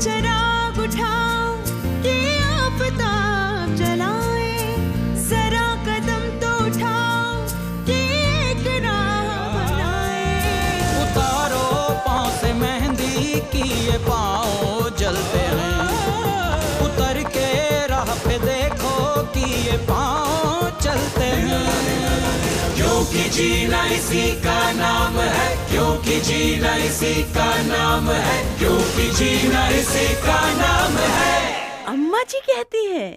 चिराग उठाओ कि आफताब जलाए, जरा कदम तो उठाओ कि एक राह बनाए। उतारो पाँव से मेहंदी की ये पाँव जलते हैं, उतर के राह पे देखो कि ये पाँव चलते हैं। क्योंकि जीना इसी का नाम है, क्योंकि जीना इसी का नाम है, क्योंकि जीना इसी का नाम है। अम्मा जी कहती है।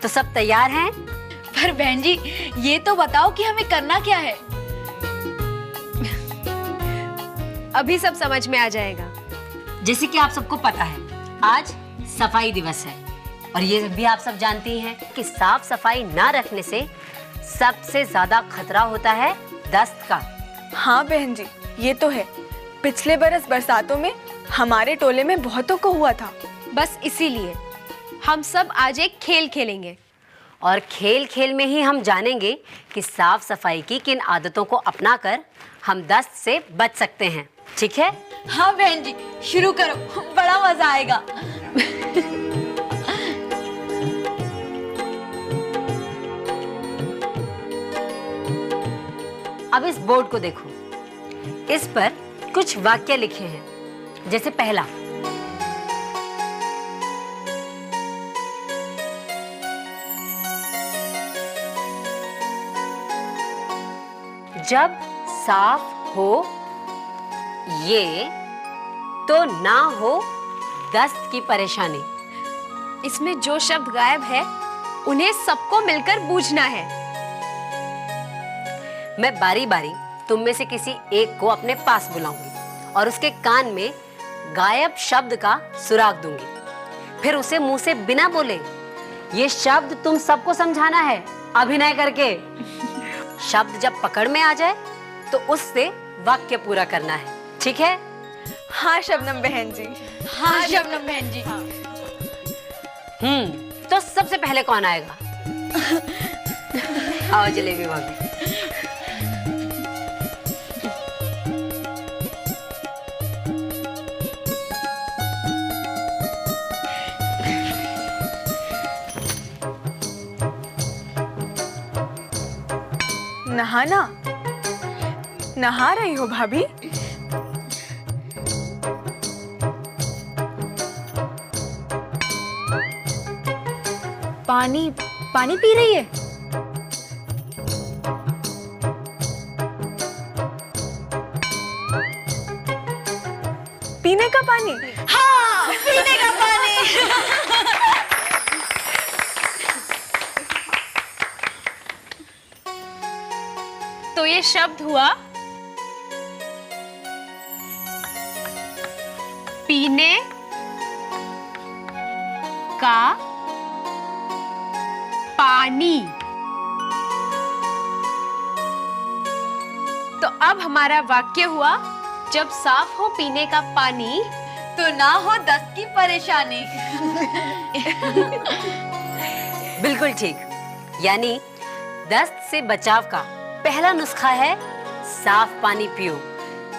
तो सब तैयार हैं? पर बहन जी ये तो बताओ कि हमें करना क्या है। अभी सब समझ में आ जाएगा। जैसे कि आप सबको पता है आज सफाई दिवस है और ये भी आप सब जानती हैं कि साफ सफाई ना रखने से सबसे ज्यादा खतरा होता है दस्त का। हाँ बहन जी ये तो है, पिछले बरस बरसातों में हमारे टोले में बहुतों को हुआ था। बस इसीलिए हम सब आज एक खेल खेलेंगे और खेल खेल में ही हम जानेंगे कि साफ सफाई की किन आदतों को अपनाकर हम दस्त से बच सकते हैं। ठीक है? हाँ बहन जी शुरू करो, बड़ा मजा आएगा। अब इस बोर्ड को देखो, इस पर कुछ वाक्य लिखे हैं। जैसे पहला, जब साफ हो ये तो ना हो दस्त की परेशानी। इसमें जो शब्द गायब है उन्हें सबको मिलकर बूझना है। मैं बारी बारी तुम में से किसी एक को अपने पास बुलाऊंगी और उसके कान में गायब शब्द का सुराग दूंगी। फिर उसे मुंह से बिना बोले ये शब्द तुम सबको समझाना है, अभिनय करके। शब्द जब पकड़ में आ जाए तो उससे वाक्य पूरा करना है। ठीक है? हाँ शबनम बहन जी। हाँ शबनम बहन जी। तो सबसे पहले कौन आएगा? आओ जलेबी भाभी। नहाना? नहा रही हो भाभी? पानी पानी पी रही है? पीने का पानी? हाँ पीने का पानी। तो ये शब्द हुआ पीने का पानी। तो अब हमारा वाक्य हुआ, जब साफ हो पीने का पानी तो ना हो दस्त की परेशानी। बिल्कुल ठीक। यानी दस्त से बचाव का पहला नुस्खा है साफ पानी पियो,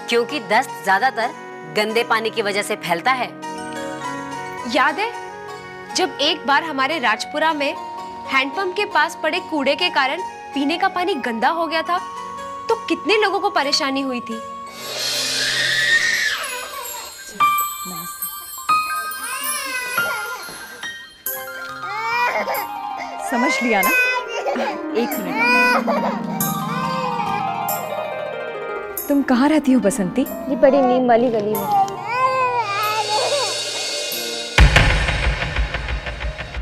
क्योंकि दस्त ज्यादातर गंदे पानी की वजह से फैलता है। याद है जब एक बार हमारे राजपुरा में हैंडपंप के पास पड़े कूड़े के कारण पीने का पानी गंदा हो गया था, तो कितने लोगों को परेशानी हुई थी। समझ लिया ना? एक मिनट। तुम कहाँ रहती हो बसंती? ये बड़ी नीम वाली गली में।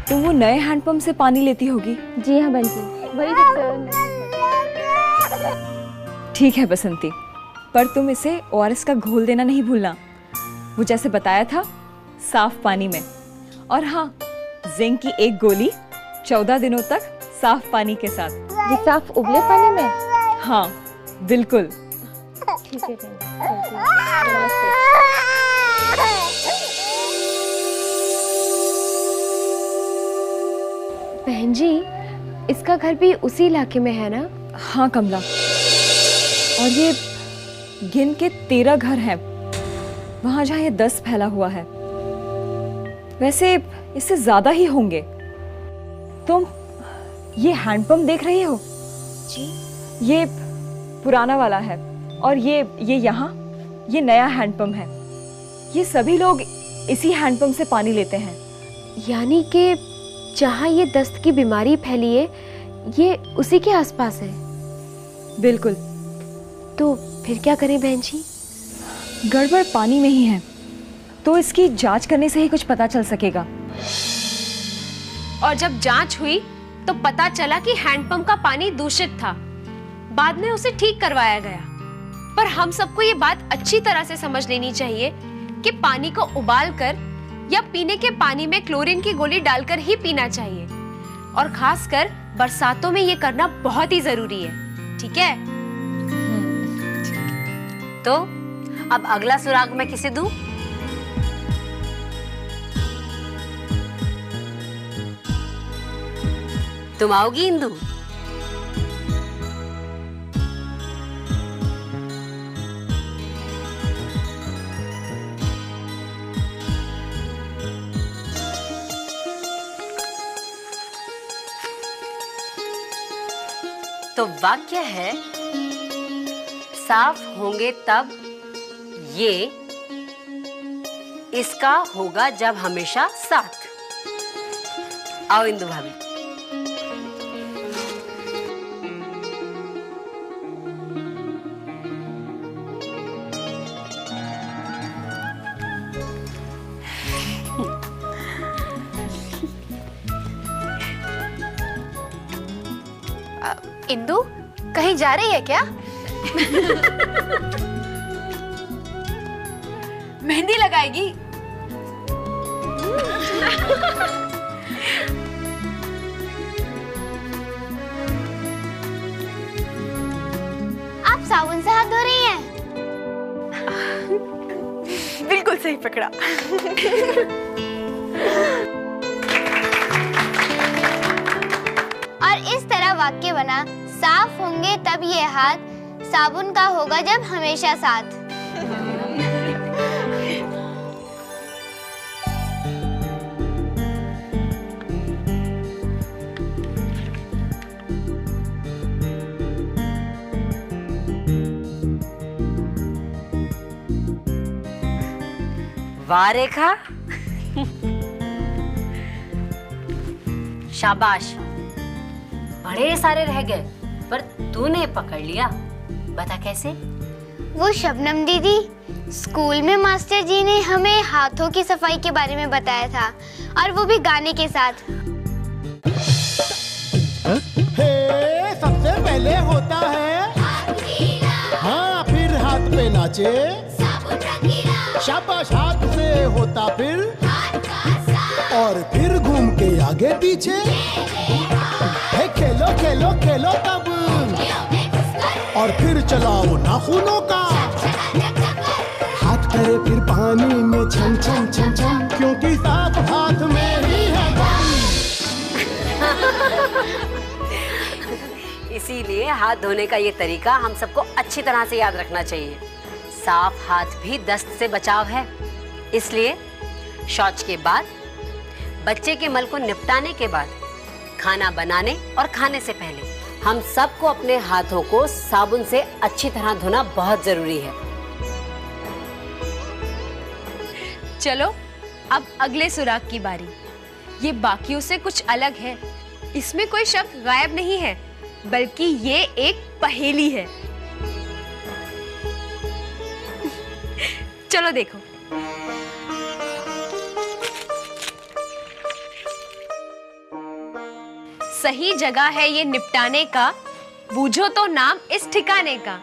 तुम वो नए हैंडपंप से पानी लेती होगी? जी हाँ बंजी, वही ठीक है बसंती, पर तुम इसे ओआरएस का घोल देना नहीं भूलना, वो जैसे बताया था साफ पानी में। और हाँ, जिंक की एक गोली 14 दिनों तक साफ पानी के साथ। ये साफ उबले पानी में? हाँ बिल्कुल। ठीक है बहन जी, इसका घर भी उसी इलाके में है ना? हाँ कमला, और ये गिन के 13 घर हैं वहां जहाँ ये 10 फैला हुआ है। वैसे इससे ज्यादा ही होंगे। तुम ये हैंडपंप देख रही हो? जी। ये पुराना वाला है और ये यहाँ ये नया हैंडपंप है। ये सभी लोग इसी हैंडपंप से पानी लेते हैं। यानी कि जहाँ ये दस्त की बीमारी फैली है ये उसी के आसपास है। बिल्कुल। तो फिर क्या करें बहन जी? गड़बड़ पानी में ही है, तो इसकी जांच करने से ही कुछ पता चल सकेगा। और जब जांच हुई तो पता चला कि हैंडपंप का पानी दूषित था। बाद में उसे ठीक करवाया गया। पर हम सबको ये बात अच्छी तरह से समझ लेनी चाहिए कि पानी को उबालकर या पीने के पानी में क्लोरीन की गोली डालकर ही पीना चाहिए, और खासकर बरसातों में ये करना बहुत ही जरूरी है। ठीक है? तो अब अगला सुराग मैं किसे दूं? तुम आओगी इंदु? तो वाक्य है, साफ होंगे तब ये इसका होगा जब हमेशा साथ। आओ इंदु भाभी। इंदु कहीं जा रही है क्या? मेहंदी लगाएगी? आप साबुन से हाथ धो रही हैं? बिल्कुल सही पकड़ा। और इस तरह वाक्य बना, साफ होंगे तब ये हाथ, साबुन का होगा जब हमेशा साथ। वाह रेखा, शाबाश। बड़े सारे रह गए पर तूने पकड़ लिया। बता कैसे? वो शबनम दीदी, स्कूल में मास्टर जी ने हमें हाथों की सफाई के बारे में बताया था, और वो भी गाने के साथ। हे, सबसे पहले होता है हाँ, फिर हाथ पे नाचे, शाबाश, हाथ से होता फिर, और फिर घूम के आगे पीछे, हे खेलो खेलो खेलो तब, और फिर चलाओ नाखूनों का, हाथ करे फिर पानी में छम छम छम छम, क्योंकि साफ हाथ में ही है दम। इसीलिए हाथ धोने का ये तरीका हम सबको अच्छी तरह से याद रखना चाहिए। साफ हाथ भी दस्त से बचाव है। इसलिए शौच के बाद, बच्चे के मल को निपटाने के बाद, खाना बनाने और खाने से पहले हम सबको अपने हाथों को साबुन से अच्छी तरह धोना बहुत जरूरी है। चलो अब अगले सुराग की बारी। ये बाकियों से कुछ अलग है। इसमें कोई शब्द गायब नहीं है, बल्कि ये एक पहेली है। चलो देखो। सही जगह है ये निपटाने का, बूझो तो नाम इस ठिकाने का।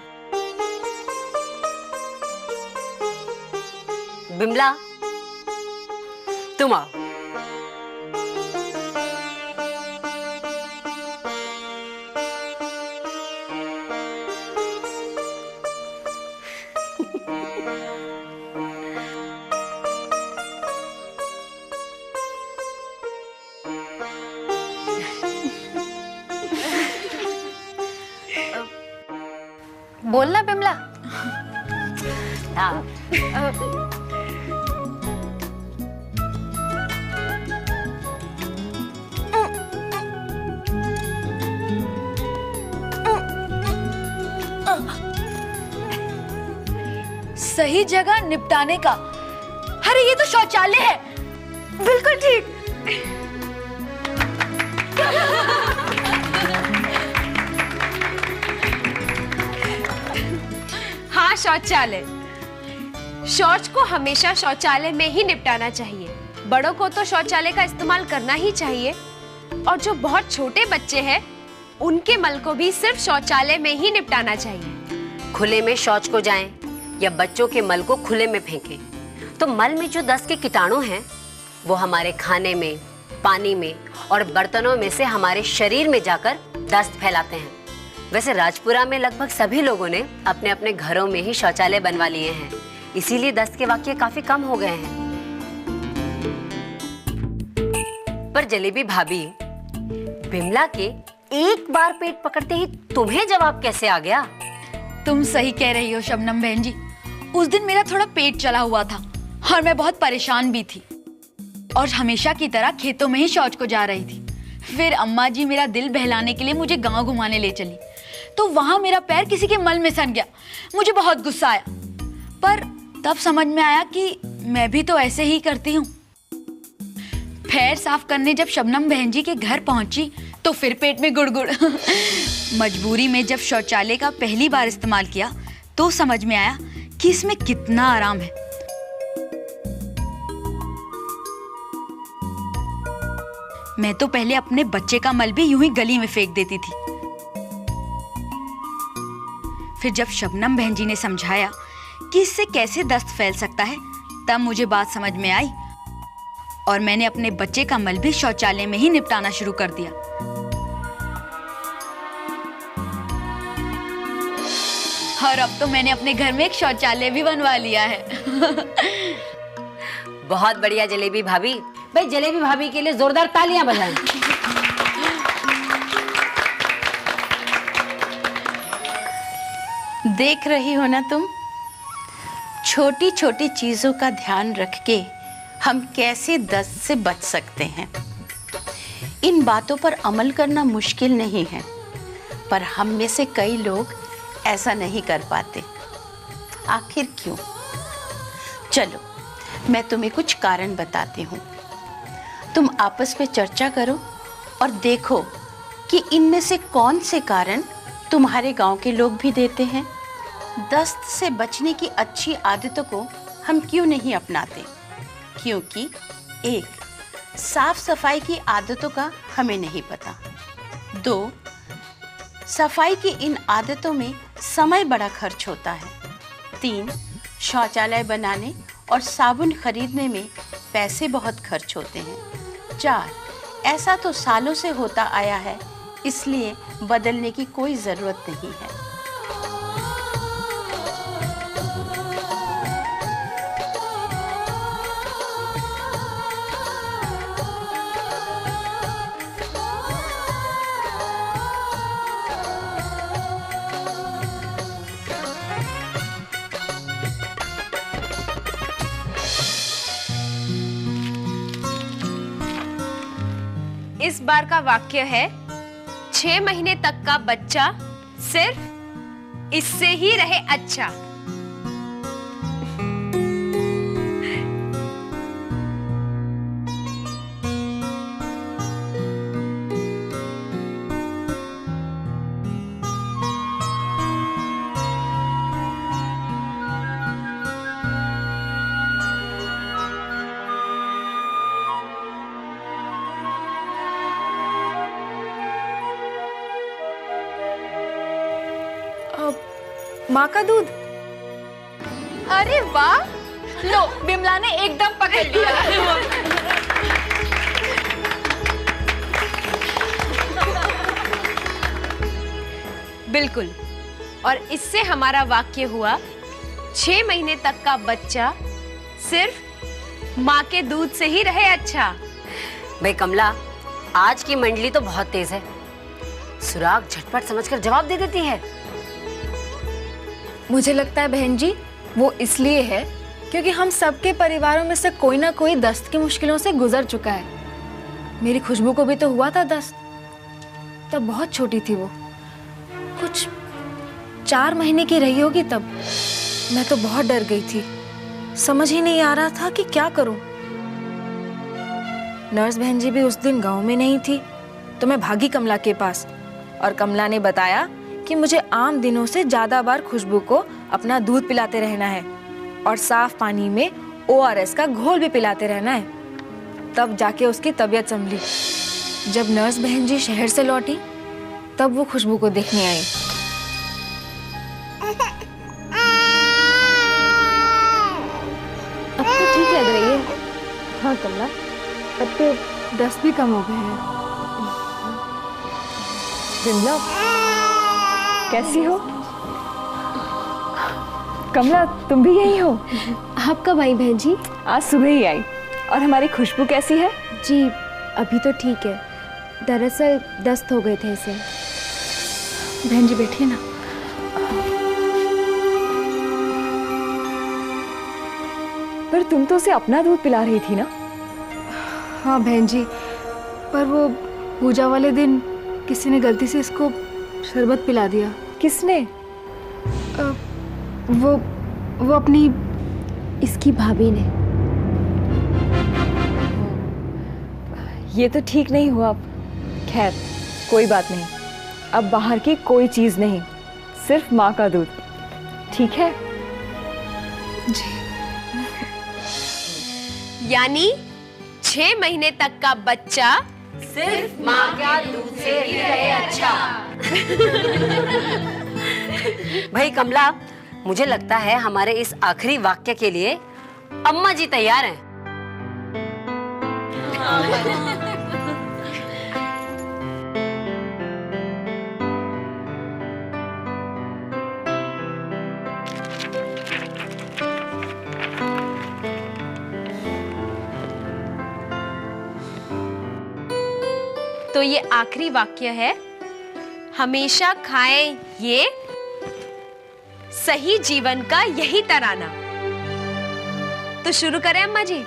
बिमला, तुम आओ। बोलना बिमला। हाँ। सही जगह निपटाने का। अरे ये तो शौचालय है। बिल्कुल ठीक। हाँ, शौचालय। शौच को हमेशा शौचालय में ही निपटाना चाहिए। बड़ों को तो शौचालय का इस्तेमाल करना ही चाहिए, और जो बहुत छोटे बच्चे हैं उनके मल को भी सिर्फ शौचालय में ही निपटाना चाहिए। खुले में शौच को जाएं या बच्चों के मल को खुले में फेंकें, तो मल में जो दस्त के कीटाणु हैं वो हमारे खाने में, पानी में और बर्तनों में से हमारे शरीर में जाकर दस्त फैलाते हैं। वैसे राजपुरा में लगभग सभी लोगों ने अपने अपने घरों में ही शौचालय बनवा लिए हैं, इसीलिए दस्त के वाकये काफी कम हो गए हैं। पर जलेबी भाभी, बिमला के एक बार पेट पकड़ते ही तुम्हें जवाब कैसे आ गया? तुम सही कह रही हो शबनम बहन जी। उस दिन मेरा थोड़ा पेट चला हुआ था और मैं बहुत परेशान भी थी, और हमेशा की तरह खेतों में ही शौच को जा रही थी। फिर अम्मा जी मेरा दिल बहलाने के लिए मुझे गांव घुमाने ले चली, तो वहां मेरा पैर किसी के मल में सन गया। मुझे बहुत गुस्सा आया, पर तब समझ में आया कि मैं भी तो ऐसे ही करती हूँ। पैर साफ करने जब शबनम बहन जी के घर पहुंची तो फिर पेट में गुड़गुड़। मजबूरी में जब शौचालय का पहली बार इस्तेमाल किया तो समझ में आया कि इसमें कितना आराम है। मैं तो पहले अपने बच्चे का मल भी यूं ही गली में फेंक देती थी। फिर जब शबनम बहन जी ने समझाया कि इससे कैसे दस्त फैल सकता है, तब मुझे बात समझ में आई और मैंने अपने बच्चे का मल भी शौचालय में ही निपटाना शुरू कर दिया। और अब तो मैंने अपने घर में एक शौचालय भी बनवा लिया है। बहुत बढ़िया जलेबी भाभी। भाई जलेबी भाभी के लिए जोरदार तालियां बजाएं। देख रही हो ना तुम, छोटी छोटी चीजों का ध्यान रख के हम कैसे दस्त से बच सकते हैं। इन बातों पर अमल करना मुश्किल नहीं है, पर हम में से कई लोग ऐसा नहीं कर पाते। आखिर क्यों? चलो मैं तुम्हें कुछ कारण बताती हूँ। तुम आपस में चर्चा करो और देखो कि इनमें से कौन से कारण तुम्हारे गांव के लोग भी देते हैं। दस्त से बचने की अच्छी आदतों को हम क्यों नहीं अपनाते? क्योंकि एक, साफ सफाई की आदतों का हमें नहीं पता। दो, सफाई की इन आदतों में समय बड़ा खर्च होता है। तीन, शौचालय बनाने और साबुन खरीदने में पैसे बहुत खर्च होते हैं। चार, ऐसा तो सालों से होता आया है, इसलिए बदलने की कोई ज़रूरत नहीं है। इस बार का वाक्य है, 6 महीने तक का बच्चा सिर्फ इससे ही रहे अच्छा। माँ का दूध। अरे वाह, लो बिमला ने एकदम पकड़ लिया। बिल्कुल, और इससे हमारा वाक्य हुआ, 6 महीने तक का बच्चा सिर्फ माँ के दूध से ही रहे अच्छा। भाई कमला, आज की मंडली तो बहुत तेज है। सुराग झटपट समझकर जवाब दे देती है। मुझे लगता है बहन जी वो इसलिए है क्योंकि हम सबके परिवारों में से कोई ना कोई दस्त की मुश्किलों से गुजर चुका है। मेरी खुशबू को भी तो हुआ था दस्त, तब बहुत छोटी थी वो, कुछ 4 महीने की रही होगी तब। मैं तो बहुत डर गई थी, समझ ही नहीं आ रहा था कि क्या करूं। नर्स बहन जी भी उस दिन गांव में नहीं थी, तो मैं भागी कमला के पास और कमला ने बताया कि मुझे आम दिनों से ज्यादा बार खुशबू को अपना दूध पिलाते रहना है और साफ पानी में ORS का घोल भी पिलाते रहना है। तब जाके उसकी तबीयत संभली। जब नर्स बहन जी शहर से लौटी तब वो खुशबू को देखने आई। अब तो ठीक लग रही है। हाँ कमला, अब तो दस्त भी कम हो गए हैं। विमला कैसी हो? कमला तुम भी यही हो? आप कब आई बहन जी? आज सुबह ही आई। और हमारी खुशबू कैसी है? जी अभी तो ठीक है, दरअसल दस्त हो गए थे इसे। बहन जी बैठिए ना। पर तुम तो उसे अपना दूध पिला रही थी ना? हाँ बहन जी, पर वो पूजा वाले दिन किसी ने गलती से इसको शरबत पिला दिया। किसने? वो अपनी इसकी भाभी ने। ये तो ठीक नहीं हुआ। अब खैर कोई बात नहीं, अब बाहर की कोई चीज नहीं, सिर्फ माँ का दूध, ठीक है? जी। यानी 6 महीने तक का बच्चा सिर्फ माँ का दूध से ही रहे अच्छा। भाई कमला, मुझे लगता है हमारे इस आखिरी वाक्य के लिए अम्मा जी तैयार हैं। तो ये आखिरी वाक्य है, हमेशा खाएं ये, सही जीवन का यही तराना। तो शुरू करें अम्मा जी?